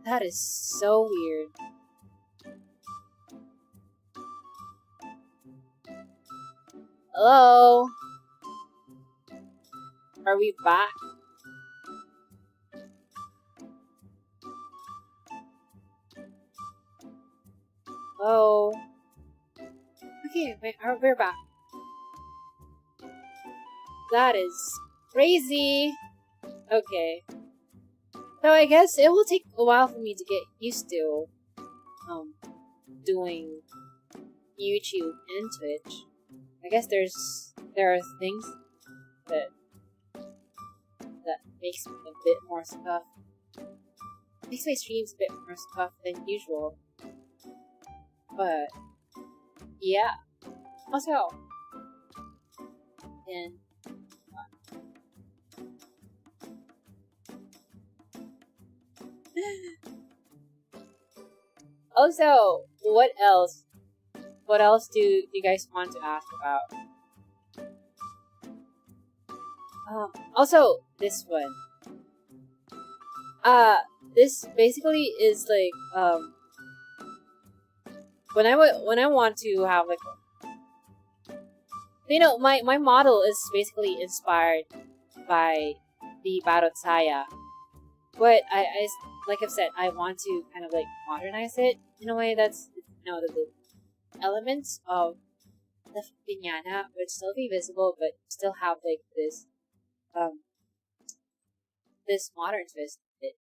That is so weird. Hello? Are we back? Hello? Okay, we're back. That is crazy. Okay. So I guess it will take a while for me to get used to doing YouTube and Twitch. I guess there are things that makes me a bit more stuff. Makes my streams a bit more stuff than usual. But yeah. Also, and also, what else? What else do you guys want to ask about? Also, this one. This basically is like when I want to have like, you know, my model is basically inspired by the Barot Saya. But I like I've said, I want to kind of like modernize it in a way that's, you know, the elements of the piñata would still be visible, but still have like this this modern twist to it.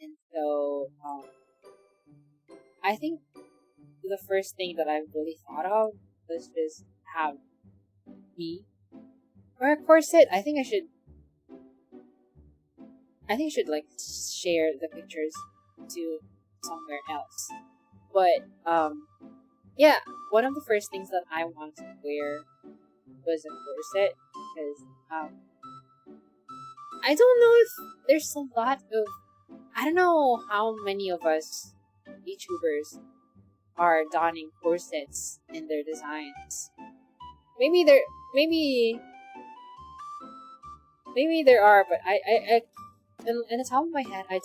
And so I think the first thing that I really thought of was just have me wear a corset. I think I should like share the pictures to somewhere else. But yeah, one of the first things that I wanted to wear was a corset because I don't know if there's a lot of, I don't know how many of us YouTubers are donning corsets in their designs. Maybe there are, but I in the top of my head, I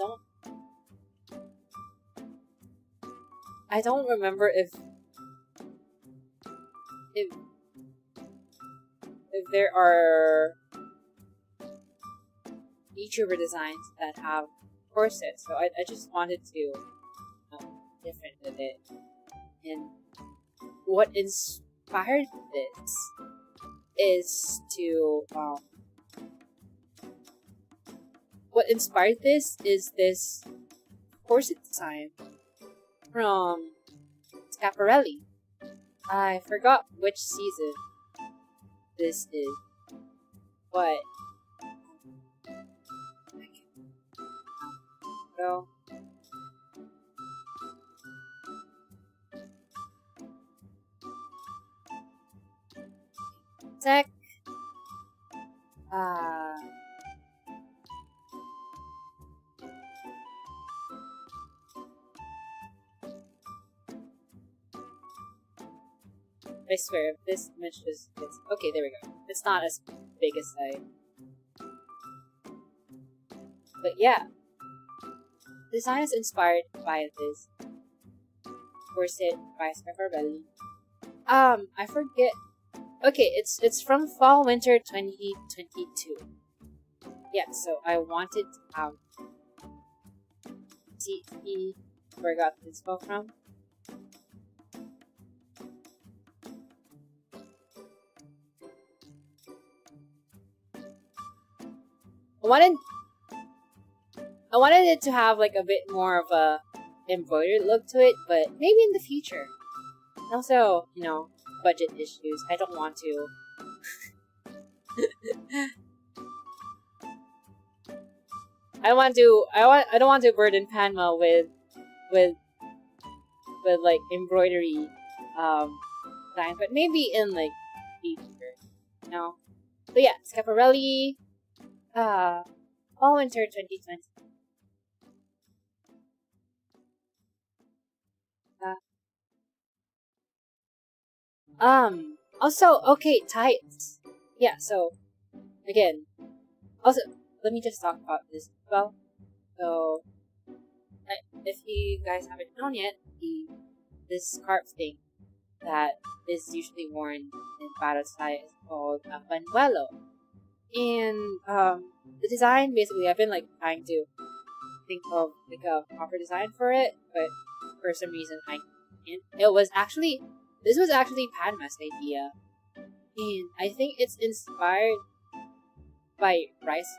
don't remember if there are YouTuber designs that have corsets. So I just wanted to different with it. And what inspired this is to what inspired this is this corset design from Schiaparelli. I forgot which season this is, but go. Tech. I swear, if this image is okay, there we go. It's not as big as but yeah. The design is inspired by this corset by Schiaparelli. I forget. Okay, it's from fall winter 2022. Yeah, so I wanted to have where I got this from. I wanted it to have like a bit more of a embroidered look to it, but maybe in the future. And also, you know, budget issues. I don't want to. I don't want to burden Panma with like embroidery design, but maybe in like future, you know. But yeah, Schiaparelli, fall winter 2020. Also, okay, tights. Yeah, so, again, also, let me just talk about this as well. So, if you guys haven't known yet, this scarf thing that is usually worn in Parasai is called a panuelo. And the design, basically, I've been like trying to think of like a proper design for it, but for some reason I can't. This was actually Padma's idea, and I think it's inspired by rice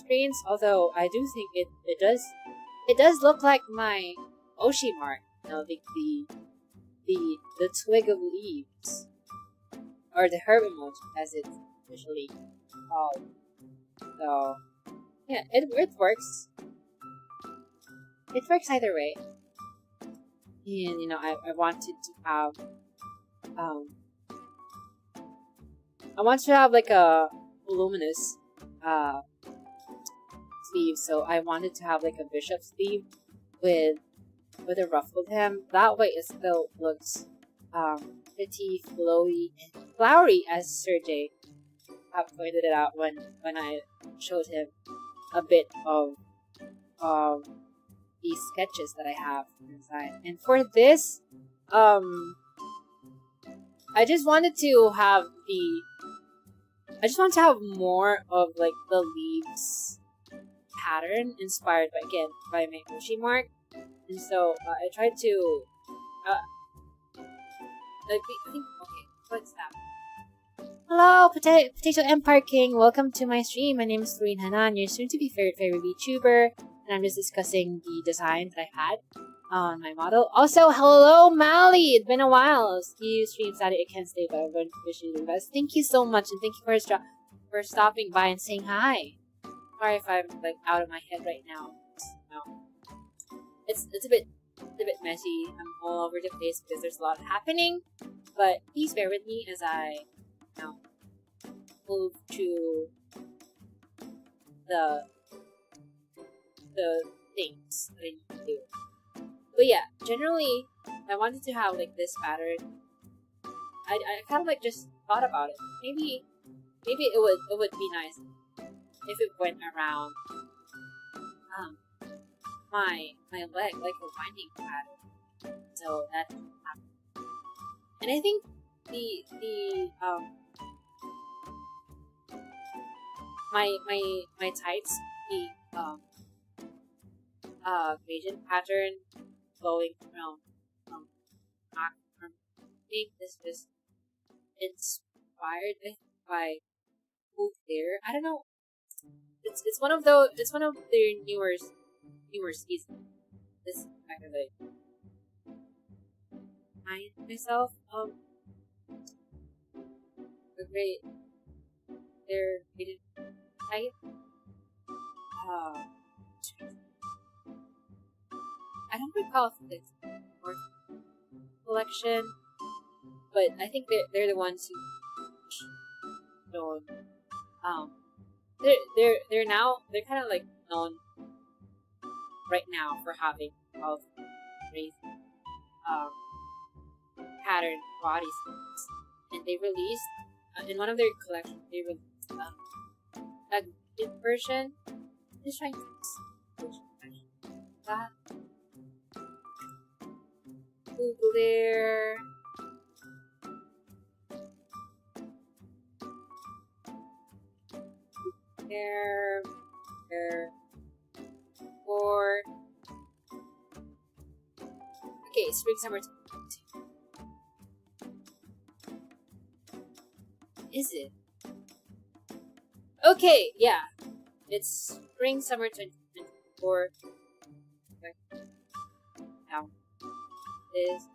grains. Although I do think it does look like my Oshi mark, you know, the twig of leaves, or the herb emoji as it's officially called. So yeah, it works. It works either way. And you know, I wanted to have I want to have like a voluminous sleeve, so I wanted to have like a bishop sleeve with a ruffled hem. That way it still looks pretty flowy and flowery, as Sergey pointed it out when I showed him a bit of these sketches that I have inside. And for this, I just wanted to have more of like the leaves pattern inspired by my Oshi mark. And so I tried to I think, okay, what's that? Hello, Potato Empire King. Welcome to my stream. My name is Florine Hanan, your soon-to-be favorite VTuber, and I'm just discussing the design that I've had on my model. Also, hello, Mally. It's been a while. You stream Saturday. I can't stay, but I'm going to wish you the best. Thank you so much, and thank you for stopping by and saying hi. Sorry if I'm like out of my head right now. No, it's a bit messy. I'm all over the place because there's a lot happening. But please bear with me as I move to the things that I need to do. But yeah, generally, I wanted to have like this pattern. I kind of like just thought about it. Maybe it would be nice if it went around my leg like a winding pattern. So that happened. And I think the my tights, the gradient pattern going from back from, I think this was inspired by Move There. I don't know. It's one of their newer seasons. This is kind of like I myself they're graded tight. I don't recall if it's North collection, but I think they're the ones who known. They're kind of like known right now for having of crazy pattern body suits, and they released in one of their collections. They released a good version. I'm just trying to that. Google there. There. Or okay, spring summer. Is it? Okay, yeah. It's spring summer 2024. Now is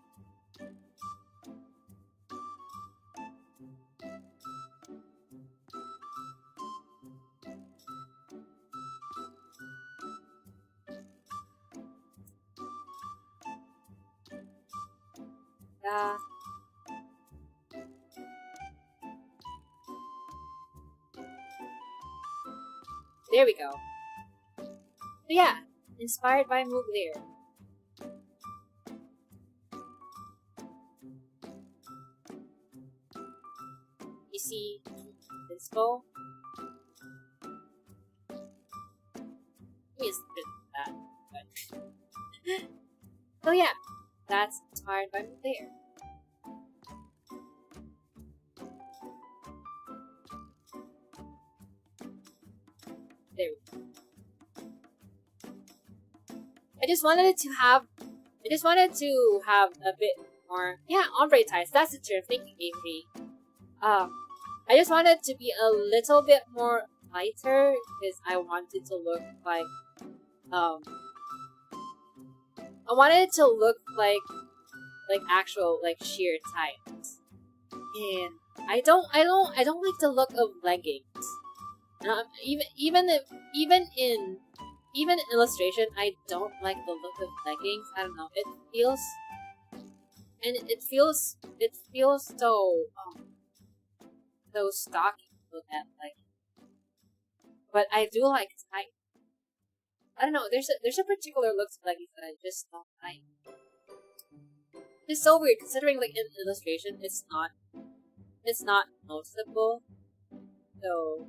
there we go. So yeah, inspired by Move There. You see this bow? Let me split that. But So yeah, that's inspired by me there. There we go. I just wanted to have a bit more, yeah, ombre ties. That's the term. Thank you, Avery. I just wanted to be a little bit more lighter because I wanted to look like, I wanted it to look like actual like sheer tights. And I don't like the look of leggings. Even in illustration, I don't like the look of leggings. I don't know. It feels so stocky to look at, like. But I do like tight. I don't know. There's a particular look to leggings that I just don't like. It's so weird considering, like, in illustration, it's not noticeable. So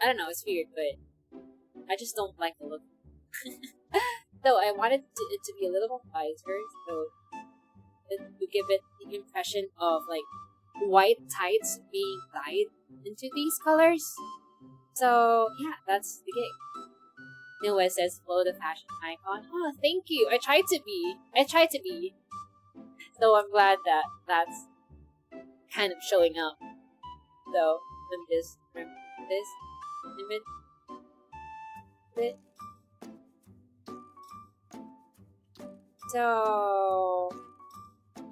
I don't know. It's weird, but I just don't like the look. So I wanted it to be a little more lighter, so it would give it the impression of like white tights being dyed into these colors. So yeah, that's the gig. Noah says, "Follow the fashion icon." Oh, thank you. I tried to be. So I'm glad that that's kind of showing up. So let me just remove this image. So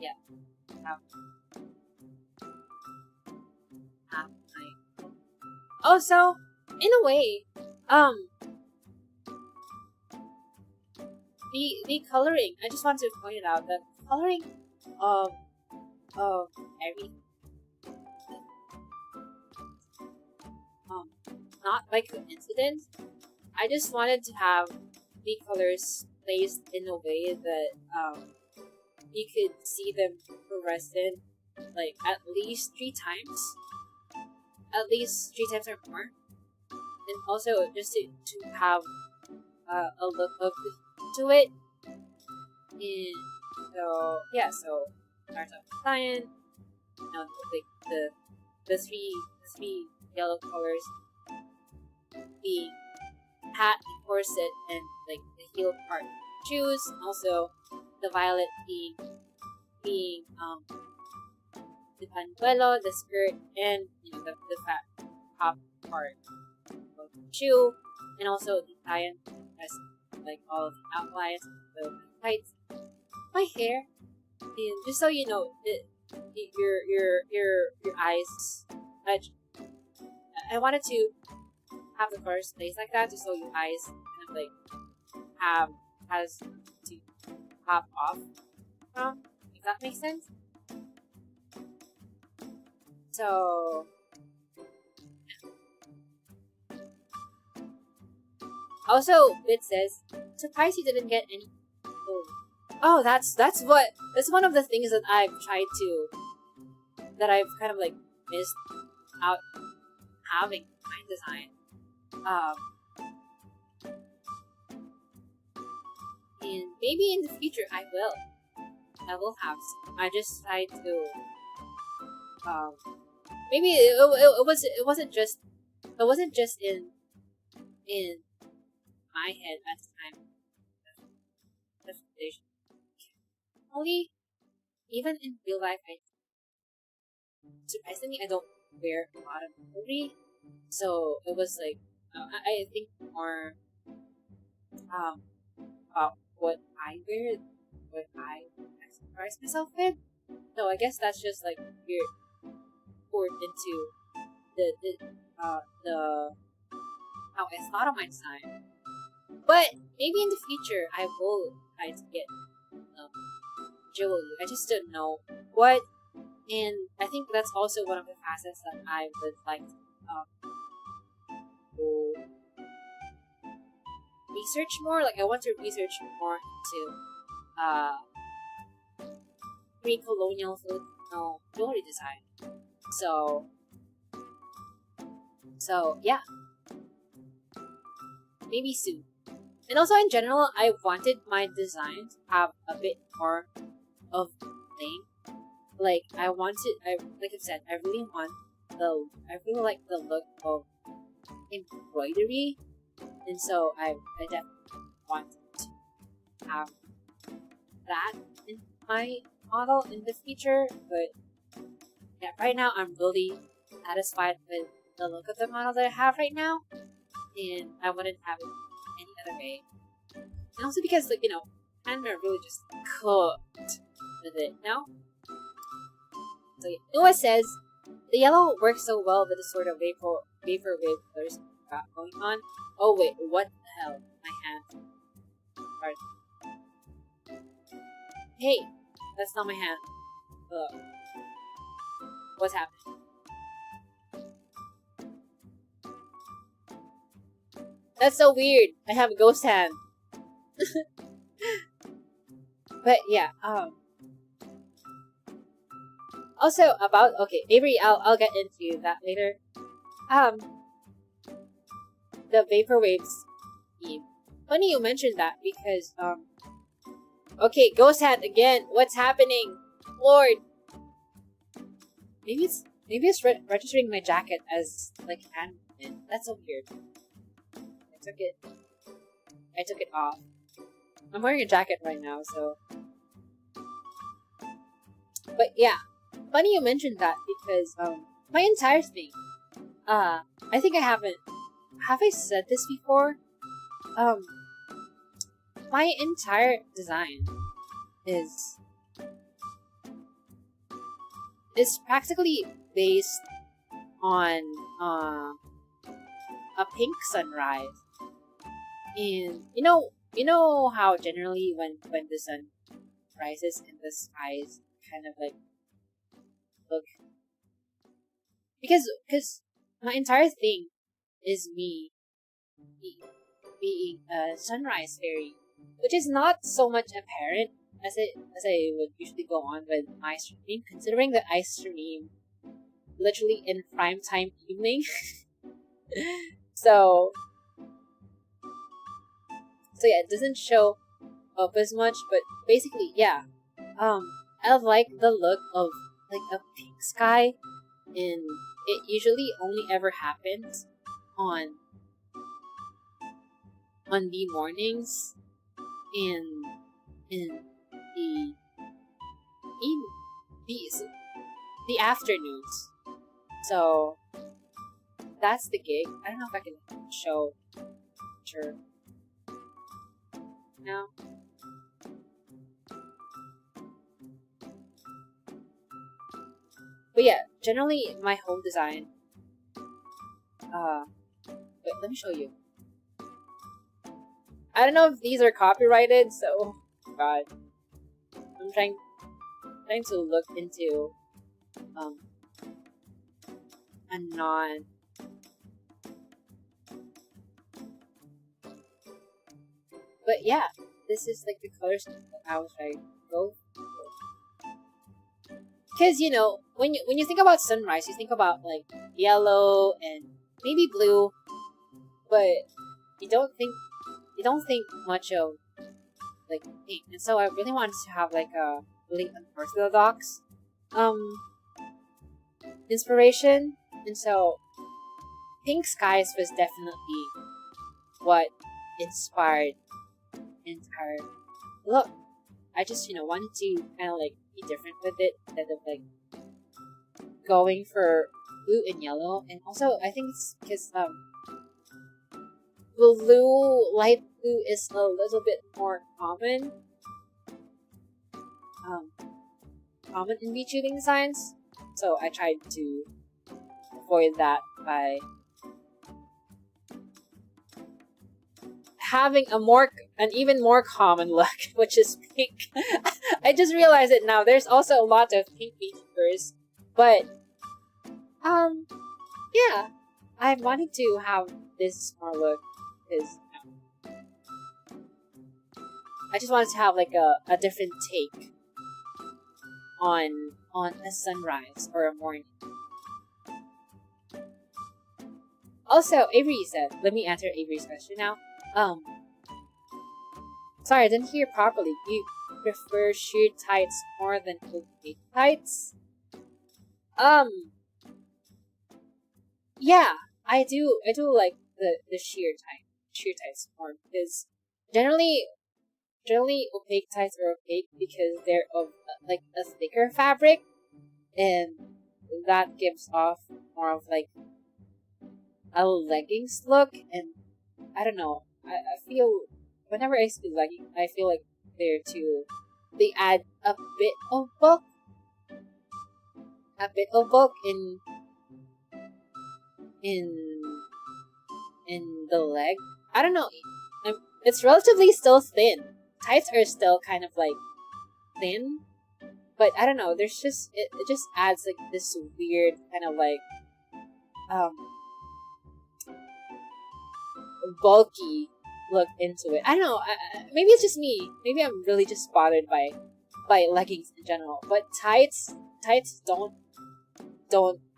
yeah, oh, so in a way, the coloring. I just want to point it out that coloring of everything, not by coincidence. I just wanted to have the colors placed in a way that you could see them fluorescent like at least 3 times. At least 3 times or more. And also just to have a look of to it. And so yeah, so starts off with cyan, you know, like the three yellow colors being hat, corset, and like the heel part shoes. Also, the violet being the panuelo, the skirt, and you know the fat top part of the shoe, and also the cyan as like all of the outlines, the tights, my hair, and just so you know, your eyes. I wanted to have the colors placed like that, just so your eyes kind of like has to pop off from. If that makes sense. So also, it says, surprised you didn't get any. Oh, that's one of the things that I've kind of like missed out having my design. And maybe in the future I will have some. I just tried to maybe it wasn't just in my head at the time. Only even in real life, surprisingly I don't wear a lot of jewelry, so it was like I think more about what I wear, what I surprise myself with. So I guess that's just like weird poured into the how I thought of my design. But maybe in the future I will try to get jewelry. I just don't know what, and I think that's also one of the facets that I would like to research more. Like I want to research more into pre-colonial Filipino jewelry design. So yeah, maybe soon. And also in general, I wanted my design to have a bit more of bling. Like I like I've said, I really like the look of embroidery, and so I definitely want to have that in my model in the future. But yeah, right now I'm really satisfied with the look of the model that I have right now, and I wouldn't have it any other way. And also because, like, Hannah really just cooked with it, So yeah, Noah says, the yellow works so well with the sort of vapor wave colors got going on. Oh wait, what the hell? My hand. Sorry. Hey, that's not my hand. Ugh. What's happening? That's so weird. I have a ghost hand. But yeah, also about Avery, I'll get into that later. The vaporwave scheme. Funny you mentioned that because okay, ghost hand again. What's happening, Lord? Maybe it's registering my jacket as like admin. That's so weird. I took it off. I'm wearing a jacket right now, so. But yeah, funny you mentioned that because my entire thing. I think I haven't. Have I said this before? My entire design is practically based on a pink sunrise. And you know how generally when the sun rises and the skies kind of like look, because my entire thing is me being a sunrise fairy, which is not so much apparent as I would usually go on with my stream, considering that I stream literally in prime time evening. So yeah, it doesn't show up as much, but basically, yeah. I like the look of like a pink sky, and it usually only ever happens on the mornings and in the afternoons. So that's the gig. I don't know if I can show a picture now. But yeah, generally my whole design. Wait, let me show you. I don't know if these are copyrighted, so God, I'm trying to look into a non. But yeah, this is like the color scheme that I was trying to go for. Because when you think about sunrise, you think about like yellow and maybe blue, but you don't think much of like pink. And so I really wanted to have like a really unorthodox inspiration, and so pink skies was definitely what inspired the entire look. I just wanted to kind of like be different with it instead of like going for blue and yellow. And also I think it's because light blue is a little bit more common in VTubing designs, so I tried to avoid that by having an even more common look, which is pink. I just realized it now. There's also a lot of pink VTubers, but yeah, I wanted to have this more look because I just wanted to have like a different take on a sunrise or a morning. Also, Avery said, let me answer Avery's question now. Sorry, I didn't hear properly. You prefer sheer tights more than opaque tights? Yeah, I do. I do like the sheer tights more because generally opaque tights are opaque because they're of like a thicker fabric, and that gives off more of like a leggings look. And I don't know. I feel whenever I see leggings, I feel like they add a bit of bulk in the leg. I don't know. It's relatively still thin. Tights are still kind of like thin, but I don't know. There's just it just adds like this weird kind of like um bulky look into it. I don't know. Maybe it's just me. Maybe I'm really just bothered by leggings in general. But tights don't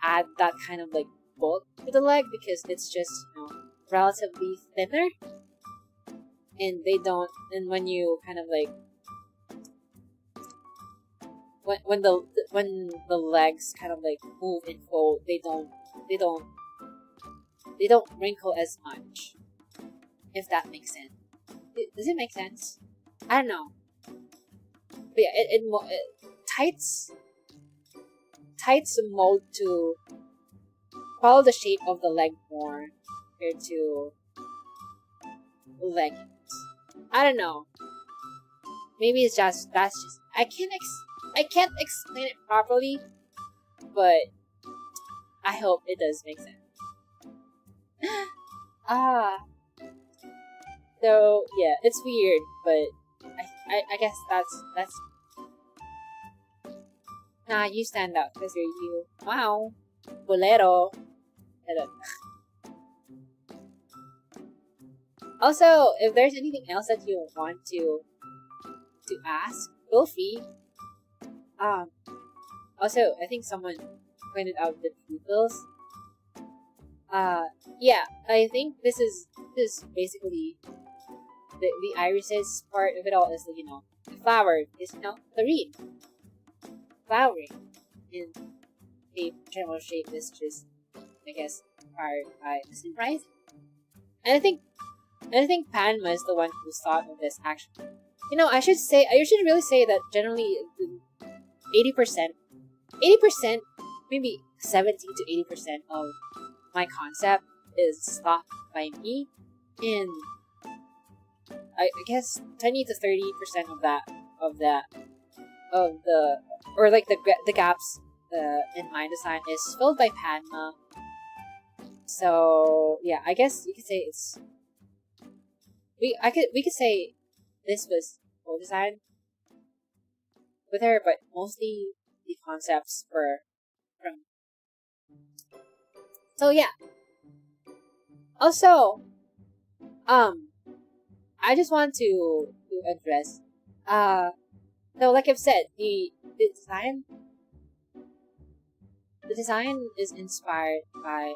add that kind of like bulk to the leg because it's just relatively thinner, and they don't. And when you kind of like when the legs kind of like move and fold, they don't wrinkle as much. If that makes sense. Does it make sense? I don't know. But yeah, tights mold to follow the shape of the leg more compared to leggings. I don't know. Maybe that's just I can't explain it properly, but I hope it does make sense. So yeah, it's weird, but I guess that's. Nah, you stand out because you're you. Wow, bolero. Also, if there's anything else that you want to ask, feel free. Also, I think someone pointed out the pupils. Yeah, I think this is basically the irises part of it all is the flower is Florine. Flowering in a general shape is just I guess inspired by the sun rising. And I think Panma is the one who thought of this actually. I should really say that generally 80%, maybe 70 to 80% of my concept is thought by me, and I guess 20 to 30% of the or like the gaps in my design is filled by Panma. So yeah, I guess you could say we could say this was co-design with her, but mostly the concepts were from. So yeah. Also, I just want to address, so like I've said, the design is inspired by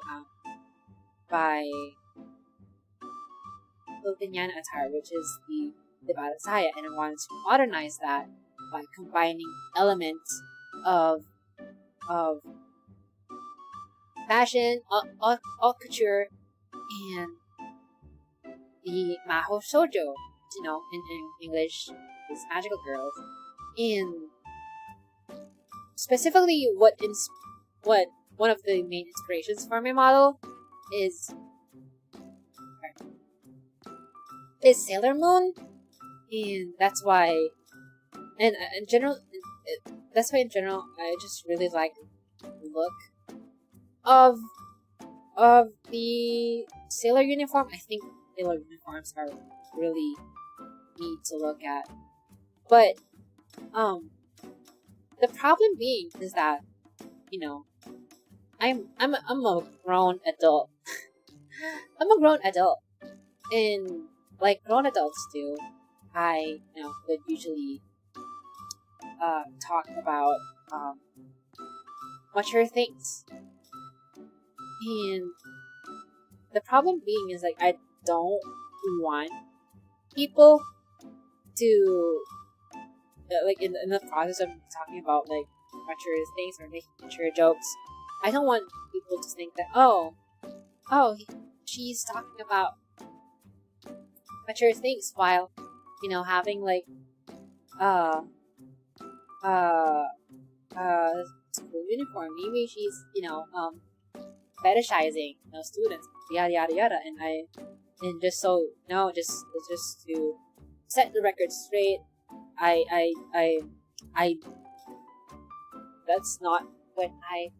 Florine attire, which is the Barat Saya, and I wanted to modernize that by combining elements of fashion, haute couture, and the Maho Shoujo, in English, is magical girls, and specifically what one of the main inspirations for my model is Sailor Moon, and that's why, and in general, I just really like the look of the sailor uniform. I think sailor uniforms are really neat to look at, but the problem being is that I'm a grown adult. I'm a grown adult, and like grown adults do, I would usually talk about mature things, and the problem being is like I don't want people to like in the process of talking about like mature things or making mature jokes, I don't want people to think that she's talking about mature things while having like school uniform. Maybe she's fetishizing students, yada yada yada. And just to set the record straight, I that's not what I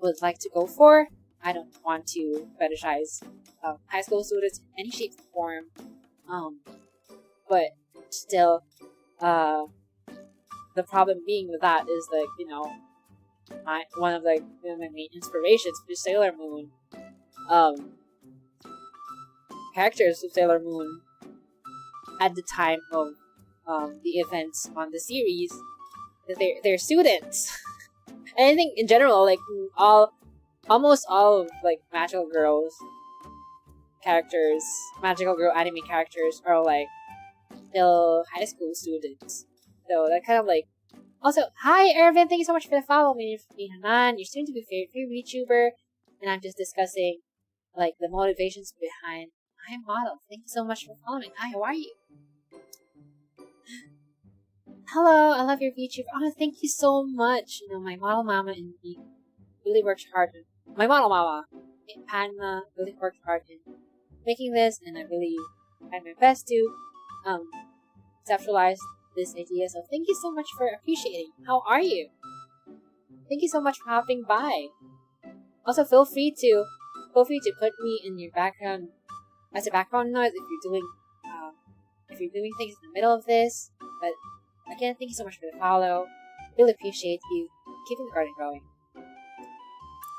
would like to go for. I don't want to fetishize high school students in any shape or form. But still, the problem being with that is like, one of like my main inspirations for Sailor Moon, characters of Sailor Moon at the time of the events on the series, they're students. And I think in general, like almost all of like magical girl anime characters are like still high school students. So that kind of like. Also, hi Irvin, thank you so much for the follow. My name is Florine Hanan. You're soon to be favorite VTuber, and I'm just discussing like the motivations behind my model. Thank you so much for following. Hi, how are you? Hello, I love your VTuber. Oh, thank you so much. My model mama and me really worked hard. My model mama, Padma, really worked hard in making this, and I really tried my best to conceptualize this idea. So thank you so much for appreciating. How are you? Thank you so much for hopping by. Also, feel free to put me in your background as a background noise if you're doing things in the middle of this. But again, thank you so much for the follow. Really appreciate you keeping the garden going.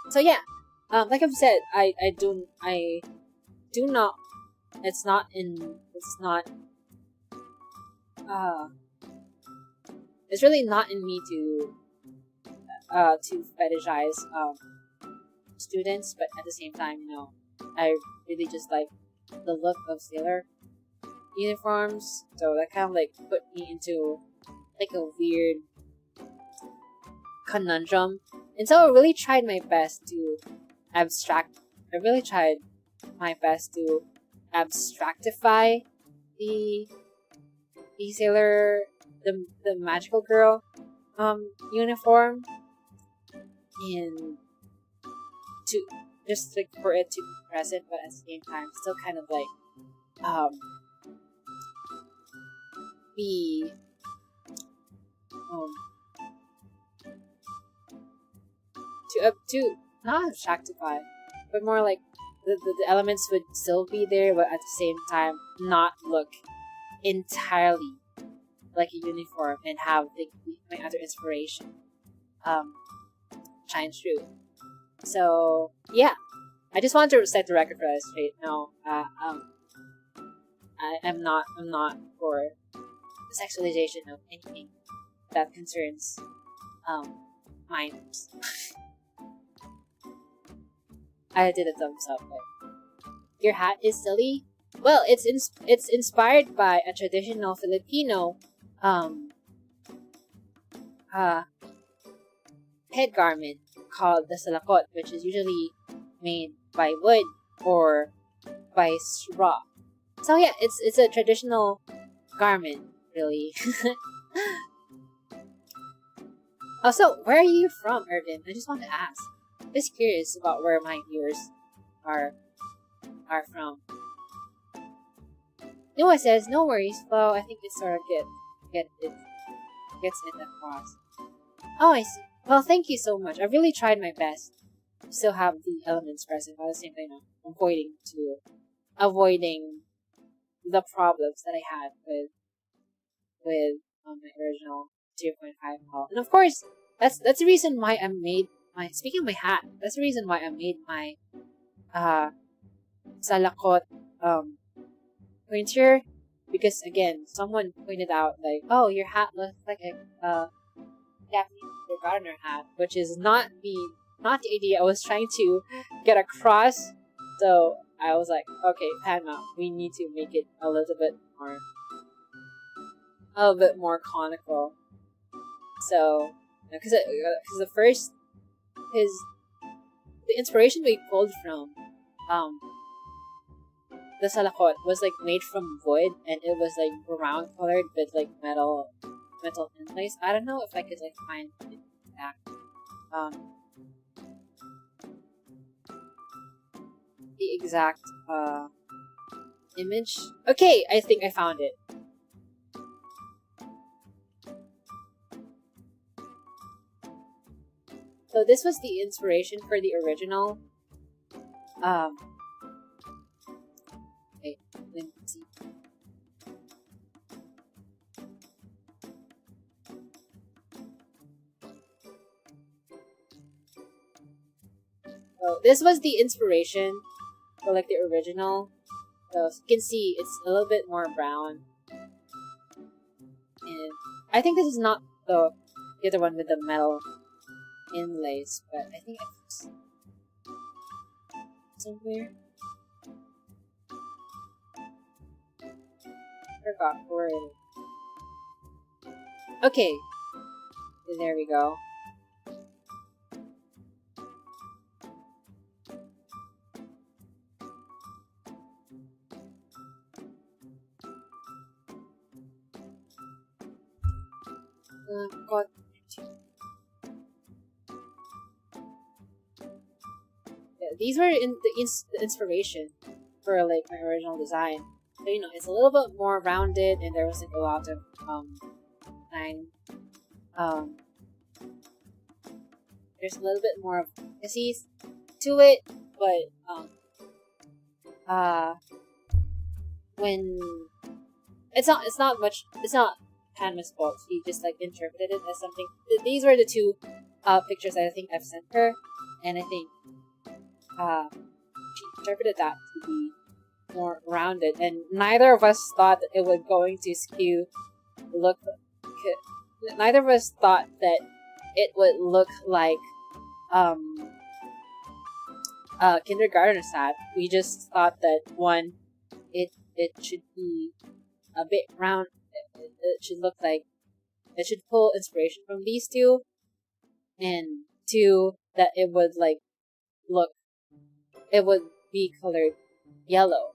So yeah, like I've said, I do not. It's really not in me to fetishize students, but at the same time, I really just like the look of sailor uniforms, so that kind of like put me into like a weird conundrum. And so I really tried my best to abstractify the sailor, the magical girl uniform, and to just like for it to be present, but at the same time still kind of like be to not abstractify, but more like the elements would still be there, but at the same time not look entirely like a uniform and have like my other inspiration shine through. So yeah, I just want to set the record for that straight. No, I'm not for the sexualization of anything that concerns minors. I did a thumbs up. But your hat is silly. Well, it's inspired by a traditional Filipino head garment called the salakot, which is usually made by wood or by straw. So yeah, it's a traditional garment, really. So where are you from, Irvin? I just want to ask. I'm just curious about where my viewers are from. Noah says, no worries, Flo. I think it's sort of gets it across. Oh, I see. Well, thank you so much. I really tried my best to still have the elements present, but at the same time, avoiding the problems that I had with my original 2.5 model. And of course, that's the reason why I made my. Speaking of my hat, that's the reason why I made my salakot pointer, because again, someone pointed out like, oh, your hat looks like a Japanese gardener hat, which is not the idea I was trying to get across. So I was like, okay, Padma, we need to make it a little bit more a bit more conical. So, because the inspiration we pulled from the salakot was like made from wood, and it was like brown colored with like metal inlays. I don't know if I could like find it back. The exact image. Okay, I think I found it. So this was the inspiration for the original. Wait, let me see. So this was the inspiration for like the original. So as you can see, it's a little bit more brown. And I think this is not the other one with the metal inlays, but I think it's somewhere. Forgot where it is. Okay, there we go. God. Yeah, these were in the inspiration for like my original design. So you know, it's a little bit more rounded, and there was like a lot of design. There's a little bit more of disease to it, but when it's not Padma's fault. She just like interpreted it as something. These were the two pictures that I think I've sent her, and I think she interpreted that to be more rounded, and neither of us thought that it was going to skew look. Neither of us thought that it would look like kindergartner's hat. We just thought that one, it should be a bit round. It should look like it should pull inspiration from these two, and two, that it would like look, it would be colored yellow.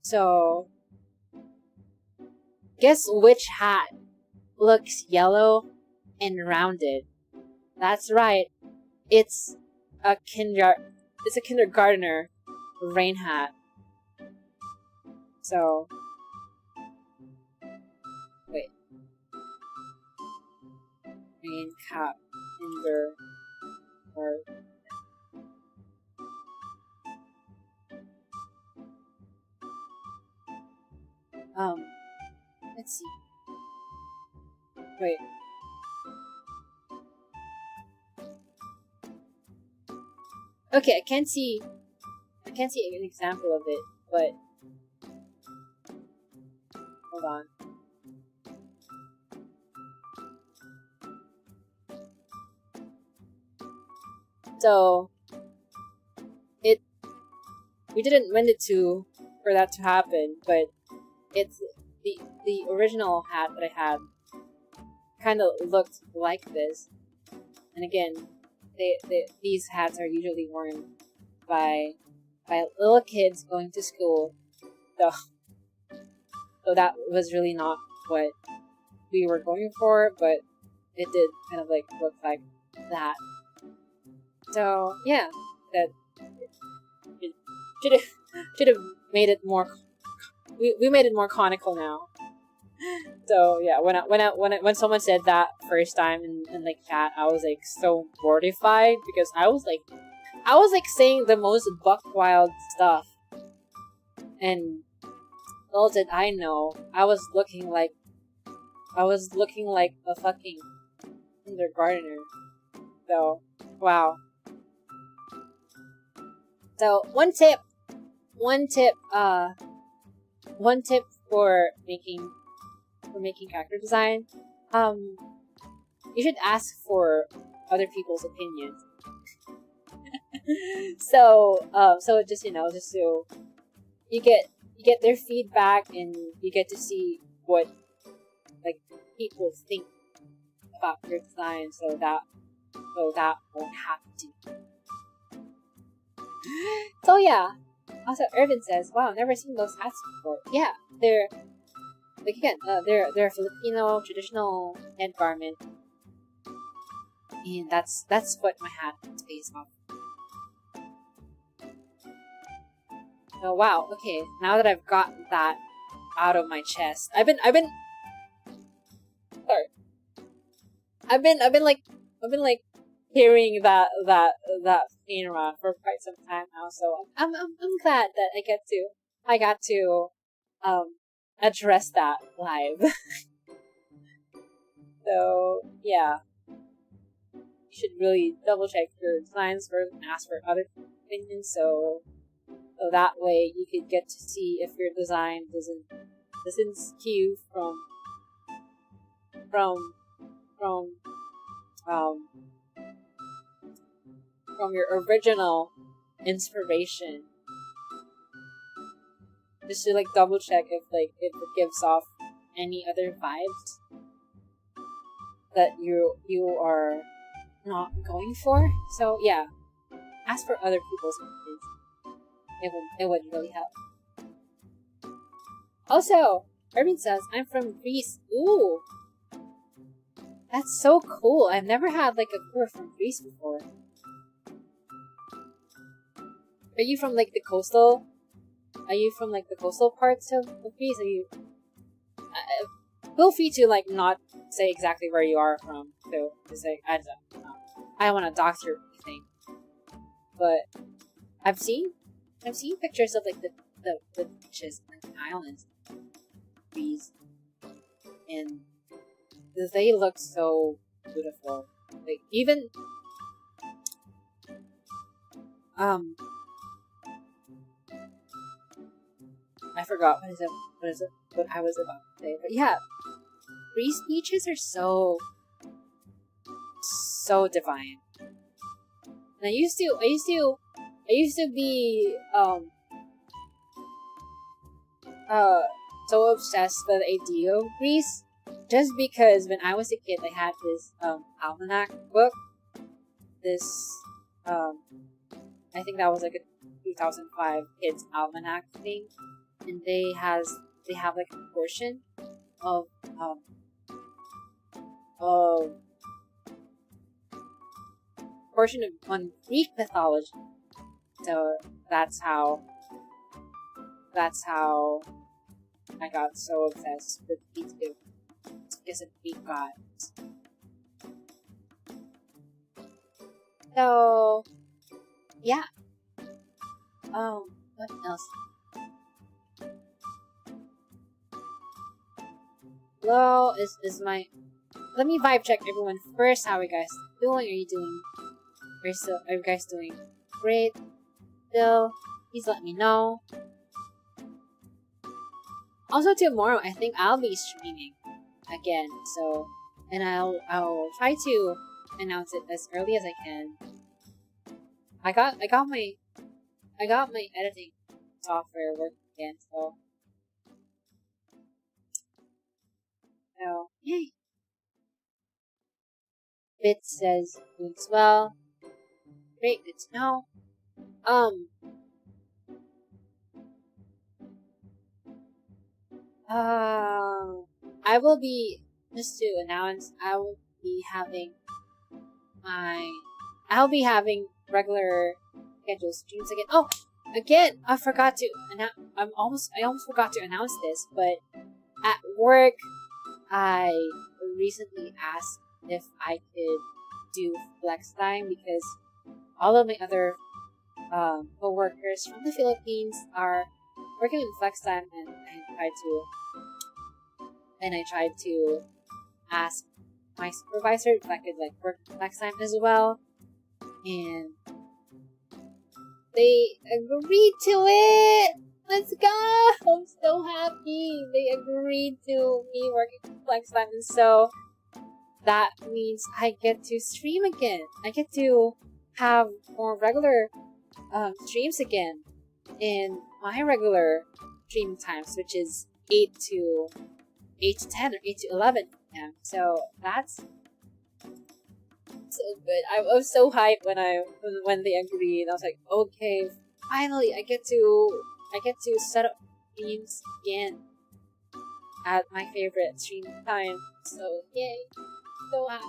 So guess which hat looks yellow and rounded? That's right, it's a kindergartner rain hat. So wait, rain cap kinder or let's see. Wait. Okay, I can't see an example of it, but hold on. So we didn't mean it to for that to happen, but it's the original hat that I had kind of looked like this. And again, these hats are usually worn by little kids going to school. So that was really not what we were going for, but it did kind of like look like that. So yeah, that it should have made it more. We made it more conical now. So yeah, when someone said that first time in like chat, I was like so mortified because I was like saying the most buck wild stuff, and little did I know I was looking like a fucking kindergartner. So wow. So one tip for making character design, you should ask for other people's opinions. So just just so you get their feedback, and you get to see what like people think about your design, so that won't happen to you. So yeah. Also, Irvin says, "Wow, never seen those hats before." Yeah, they're like again, they're a Filipino traditional head garment, and that's what my hat is based on. Oh wow, okay. Now that I've gotten that out of my chest, I've been sorry. I've been like hearing that thing around for quite some time now. So I'm glad that I got to address that live. So yeah, you should really double check your designs first and ask for other opinions. So that way you could get to see if your design doesn't skew from your original inspiration. Just to like double check if it gives off any other vibes that you are not going for. So yeah, ask for other people's opinions. It would really help. Also, Irvin says, I'm from Greece. Ooh! That's so cool. I've never had like a tour from Greece before. Are you from like the coastal? Are you from like the coastal parts of Greece? Are you? Feel free to like not say exactly where you are from. So just like I don't want to dox your thing. But I've seen pictures of like the beaches and the islands, Greece, and they look so beautiful. Like even I forgot what I was about to say. But yeah, Greece beaches are so divine. And I used to be so obsessed with the idea of Greece, just because when I was a kid I had this almanac book. This I think that was like a 2005 kids almanac thing, and they have like a portion of on Greek mythology. So that's how I got so obsessed with these two. It's because of Greek gods. So yeah. What else? Hello, is my... Let me vibe check everyone first. How are you guys doing? Are you guys doing great? Still, please let me know. Also tomorrow, I think I'll be streaming again. So, and I'll try to announce it as early as I can. I got my editing software working again. So yay. Bit says doing well. Great, good to know. I will be, just to announce, I'll be having regular scheduled streams again. Oh, again, I almost forgot to announce this, but at work, I recently asked if I could do flex time because all of my other co-workers from the Philippines are working in flex time, and I tried to ask my supervisor if I could like work flex time as well, and they agreed to it. Let's go! I'm so happy they agreed to me working flex time, and so that means I get to stream again. I get to have more regular streams again in my regular stream times, which is 8 to 10 or 8 to 11 p.m. So that's so good. I was so hyped when they agreed. I was like, okay, finally I get to set up streams again at my favorite stream time. So yay, so happy.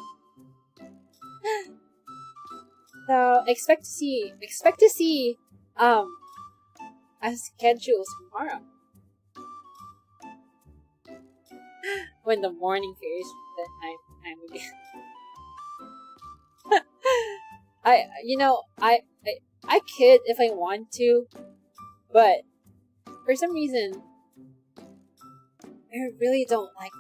So expect to see a schedule tomorrow when the morning fairies that time again. I could if I want to, but for some reason I really don't like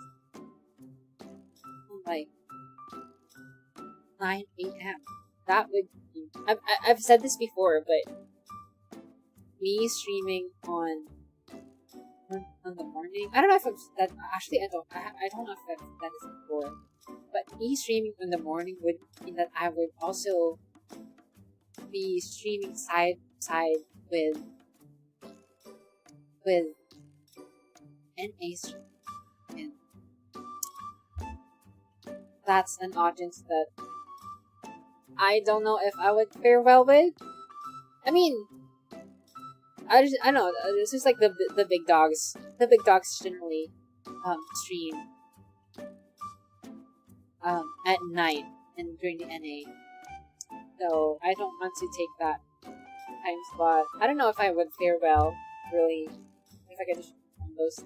9 a.m. That would be, I've said this before, but me streaming on the morning. I don't know if that actually I don't know if that is before, but me streaming in the morning would mean that I would also be streaming side by side with NA stream, and that's an audience that I don't know if I would fare well with. I mean, I don't know. It's just like the big dogs. The big dogs generally stream at night and during the NA. So I don't want to take that time slot. I don't know if I would fare well, really, if I could just on those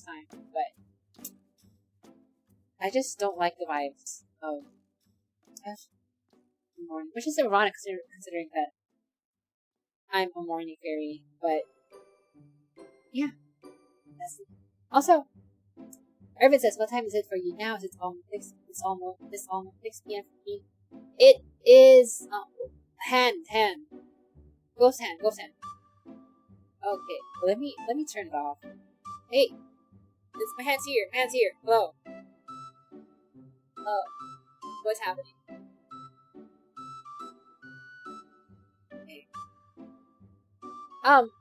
times. But I just don't like the vibes of the morning, which is ironic considering that I'm a morning fairy, but yeah. Also, Irvin says, "What time is it for you now? It's almost 6 p.m. for me. It is hand. Ghost hand. Okay, let me turn it off. Hey, my hand's here. Hello. What's happening? Okay.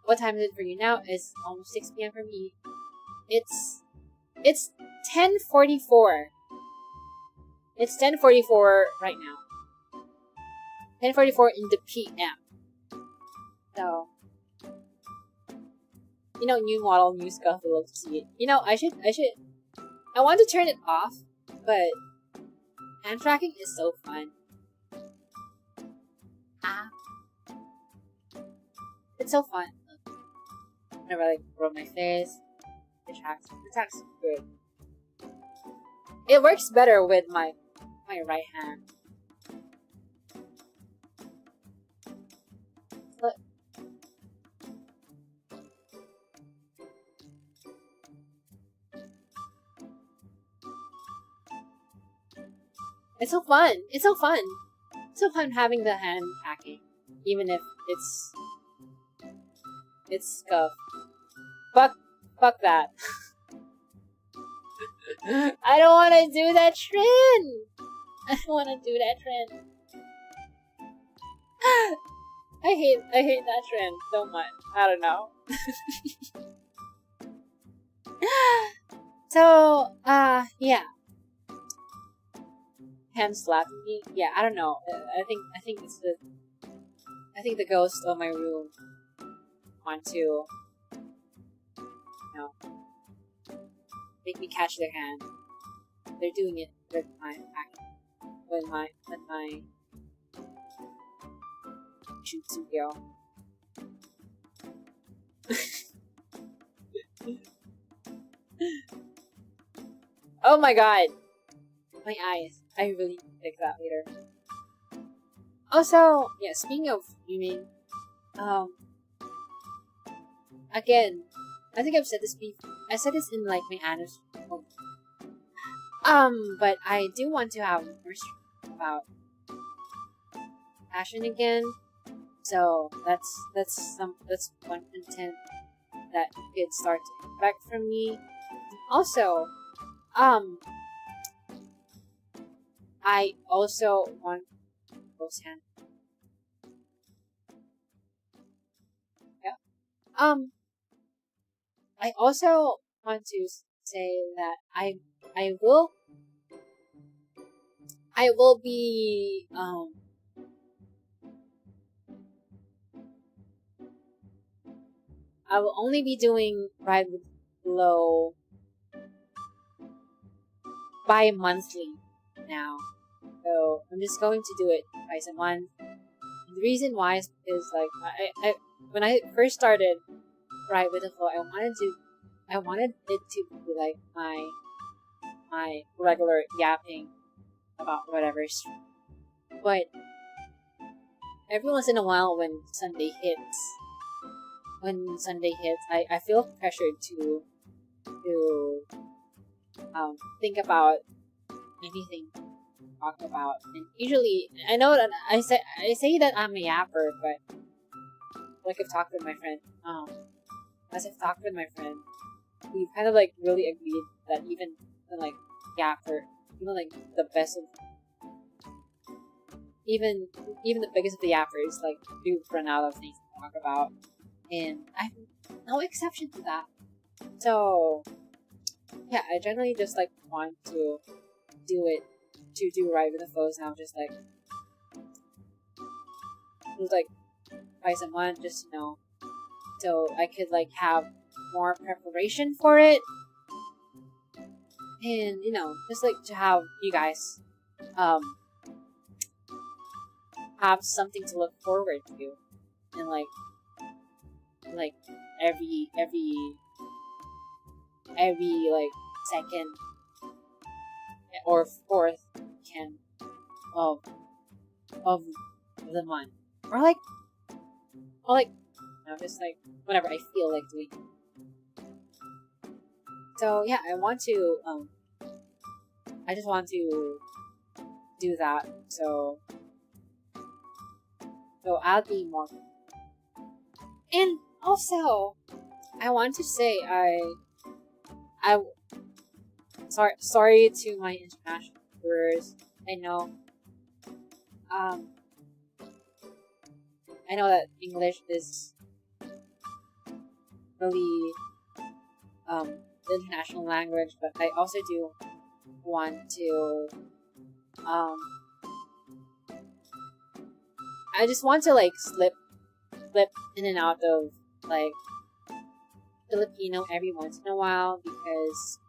What time is it for you now? It's almost 6 p.m. for me. It's 10:44. It's 10:44 right now. 10:44 in the PM. So, new model, new stuff. We'll love to see it. I want to turn it off, but hand tracking is so fun. It's so fun. Whenever I rub my face, the tracks good. It works better with my right hand. Look. It's so fun. It's so fun having the hand tracking, even if it's scuffed. Fuck that. I don't want to do that trend. I hate that trend so much. I don't know. So, yeah. Hand slapping me. Yeah, I don't know. I think the ghost of my room want to, make me catch their hand. They're doing it with my jutsu girl. Oh my god! My eyes. I really need to fix that later. Also, yeah, speaking of streaming, again, I think I've said this before. I said this in my anniversary. But I do want to have more streams about fashion again. So that's one content that you could start to expect from me. Also, I also want Ghost hand. Yeah. I also want to say that I will I will be I will only be doing Ride with Flow bi-monthly now. So I'm just going to do it twice a month. And the reason why is because like I when I first started Ride with the Flow, I wanted it to be like my regular yapping about whatever. But every once in a while when Sunday hits, I feel pressured to think about anything to talk about. And usually, I know that I say that I'm a yapper, but like I've talked with my friend, we kind of like really agreed that even the like yapper, even like the best of, even the biggest of the yappers like do run out of things to talk about, and I'm no exception to that. So yeah, I generally just like want to do Ride with the Flows now, just like twice a month, just so I could like have more preparation for it, and just like to have you guys have something to look forward to, and like every like second or fourth weekend of the month, or like just like whenever I feel like doing it. So yeah, I just want to do that, so I'll be more. And also, I want to say sorry to my international viewers. I know that English is really the international language, but I also do want to I just want to like slip in and out of like Filipino every once in a while, because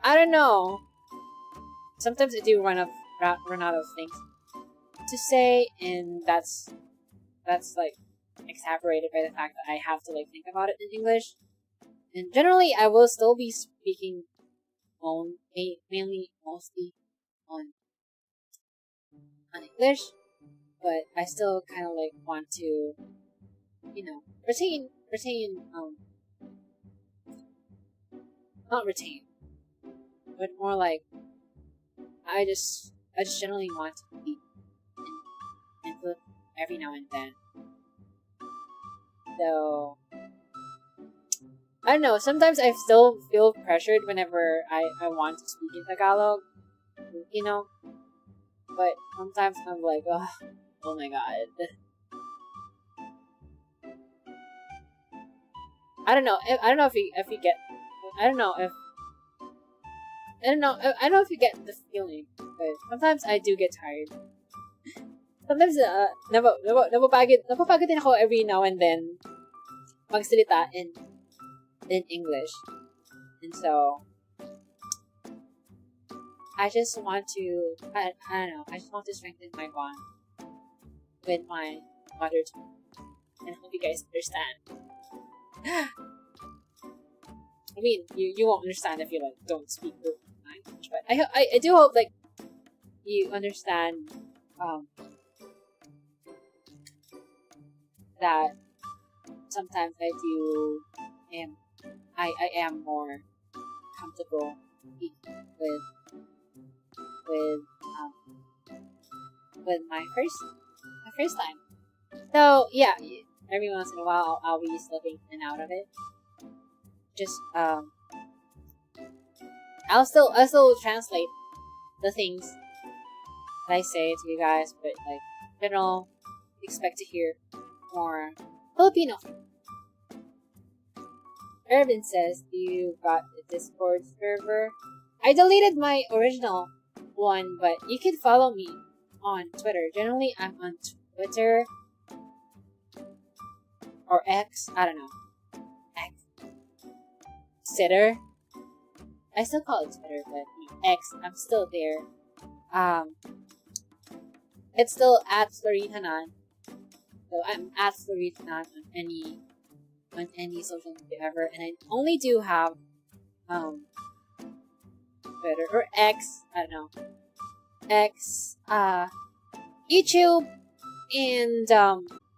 I don't know. Sometimes I do run out of things to say, and that's like exaggerated by the fact that I have to like think about it in English. And generally, I will still be speaking mostly on English, but I still kind of like want to, retain not retain, but more like I just generally want to be in Philip every now and then. So I don't know. Sometimes I still feel pressured whenever I want to speak in Tagalog, But sometimes I'm like, oh my god. I don't know if you get. I don't know if you get the feeling, but sometimes I do get tired. Sometimes napapagod din ako every now and then magsalita in English. And so I just want to I don't know, I just want to strengthen my bond with my mother tongue. And I hope you guys understand. I mean, you won't understand if you like don't speak the language, but I do hope like you understand that sometimes I am more comfortable with my first time. So yeah, every once in a while I'll be slipping in and out of it. Just I'll still translate the things that I say to you guys, but like in general, expect to hear more Filipino. Urban says, you got the Discord server? I deleted my original one, but you can follow me on Twitter. Generally, I'm on Twitter or X. I don't know. X. Sitter. I still call it Twitter, but X. I'm still there. It's still at Florine Hanan. So I'm at Florine Hanan on any social media ever, and I only do have Twitter or X. I don't know. X. YouTube and